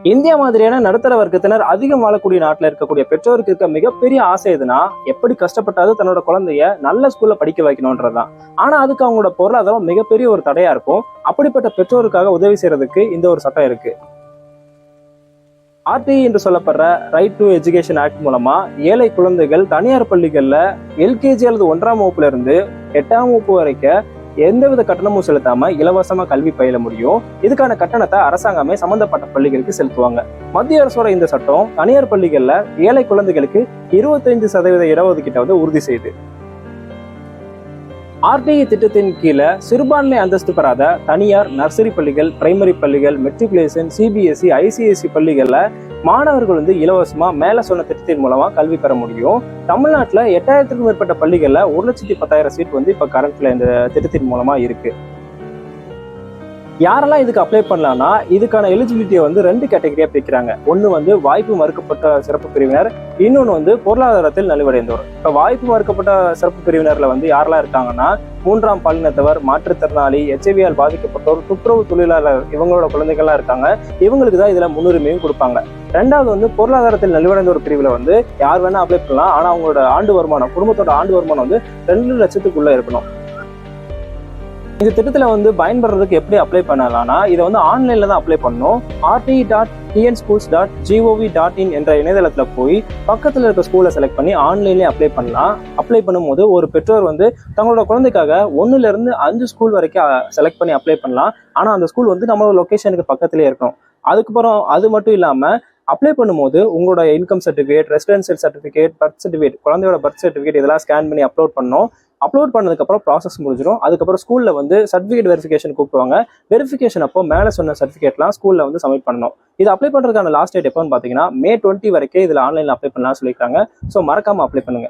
India மாதிரியான நடுத்தர வர்க்கத்தினர் அதிகம் வாழக்கூடிய நாட்டில் இருக்கக்கூடிய பெற்றோருக்கு இருக்க மிகப்பெரிய ஆசை எதுனா எப்படி கஷ்டப்பட்டாவது தன்னோட குழந்தைய நல்ல ஸ்கூல்ல படிக்க வைக்கணும்ன்றதுதான். ஆனா அதுக்கு அவங்களோட பொருளாதாரம் மிகப்பெரிய ஒரு தடையா இருக்கும். அப்படிப்பட்ட பெற்றோருக்காக உதவி செய்யறதுக்கு இந்த ஒரு சட்டம் இருக்கு. ஆர்டிஇ என்று சொல்லப்படுற ரைட் டு எஜுகேஷன் ஆக்ட் மூலமா ஏழை குழந்தைகள் தனியார் பள்ளிகள்ல எல்கேஜி அல்லது 1ஆம் வகுப்புல இருந்து 8ஆம் வகுப்பு வரைக்கும் எந்தவித கட்டணமும் செலுத்தாம இலவசமா கல்வி பயில முடியும். இதுக்கான கட்டணத்தை அரசாங்கமே சம்பந்தப்பட்ட பள்ளிகளுக்கு செலுத்துவாங்க. மத்திய அரசோட இந்த சட்டம் தனியார் பள்ளிகள்ல ஏழை குழந்தைகளுக்கு 25% இடஒதுக்கீட்டை வந்து உறுதி செய்யுது. ஆர்டிஇ திட்டத்தின் கீழே சிறுபான்மை அந்தஸ்து பெறாத தனியார் நர்சரி பள்ளிகள், பிரைமரி பள்ளிகள், மெட்ரிகுலேஷன், சிபிஎஸ்இ, ஐசிஎஸ்இ பள்ளிகள்ல மாணவர்கள் வந்து இலவசமா மேல சொன்ன திட்டத்தின் மூலமா கல்வி பெற முடியும். தமிழ்நாட்டுல 8000க்கும் மேற்பட்ட பள்ளிகள்ல 1,10,000 சீட் வந்து இப்ப கரண்ட்ல இந்த திட்டத்தின் மூலமா இருக்கு. யாரெல்லாம் இதுக்கு அப்ளை பண்ணலாம்னா இதுக்கான எலிஜிபிலிட்டியை வந்து 2 கேட்டகரியா பிரிக்கிறாங்க. ஒன்னு வந்து வாய்ப்பு மறுக்கப்பட்ட சிறப்பு பிரிவினர், இன்னொன்னு வந்து பொருளாதாரத்தில் நலிவடைந்தவர். இப்ப வாய்ப்பு மறுக்கப்பட்ட சிறப்பு பிரிவினர்ல வந்து யாரெல்லாம் இருக்காங்கன்னா 3ஆம் பாலினத்தவர், மாற்றுத்திறனாளி, எச்ஐவியால் பாதிக்கப்பட்டோர், துப்புரவு தொழிலாளர், இவங்களோட குழந்தைகள்லாம் இருக்காங்க. இவங்களுக்கு தான் இதுல முன்னுரிமையும் கொடுப்பாங்க. ரெண்டாவது வந்து பொருளாதாரத்தில் நலிவடைந்த ஒரு பிரிவுல வந்து யார் வேணா அப்ளை பண்ணலாம். ஆனா அவங்களோட ஆண்டு வருமானம், குடும்பத்தோட ஆண்டு வருமானம் வந்து 2 லட்சத்துக்குள்ள இருக்கணும். இந்த திட்டத்துல வந்து பயன்படுறதுக்கு எப்படி அப்ளை பண்ணலாம்னா இதை வந்து ஆன்லைன்ல தான் அப்ளை பண்ணணும். rti.tnschools.gov.in என்ற இணையதளத்துல போய் பக்கத்துல இருக்க ஸ்கூலை செலக்ட் பண்ணி ஆன்லைன்லயே அப்ளை பண்ணலாம். அப்ளை பண்ணும்போது ஒரு பெற்றோர் வந்து தங்களோட குழந்தைக்காக 1ல இருந்து 5 ஸ்கூல் வரைக்கும் செலக்ட் பண்ணி அப்ளை பண்ணலாம். ஆனா அந்த ஸ்கூல் வந்து நம்மளோட லொகேஷனுக்கு பக்கத்திலேயே இருக்கணும். அதுக்கப்புறம் அது மட்டும் இல்லாம அப்ளை பண்ணும்போது உங்களோட income certificate, residential certificate, birth certificate, குழந்தையோட பர்த் சர்டிஃபிகேட் இதெல்லாம் ஸ்கேன் பண்ணி அப்லோட் பண்ணணும். அப்லோட் பண்ணதுக்கப்புறம் ப்ராசஸ் முடிஞ்சிடும். அதுக்கப்புறம் ஸ்கூல்ல வந்து சர்டிஃபிகேட் வெரிஃபிகேஷன் கூப்பிடுவாங்க. வெரிஃபிகேஷன் அப்போ மேலே சொன்ன சர்டிஃபிகேட்லாம் ஸ்கூல்ல வந்து சப்மிட் பண்ணணும். இது அப்ளை பண்றதுக்கான லாஸ்ட் டேட் எப்போன்னு பார்த்தீங்கன்னா May 20 வரைக்கும் இதில் ஆன்லைன்ல அப்ளை பண்ணலாம்னு சொல்லியிருக்காங்க. ஸோ மறக்காம அப்ளை பண்ணுங்க.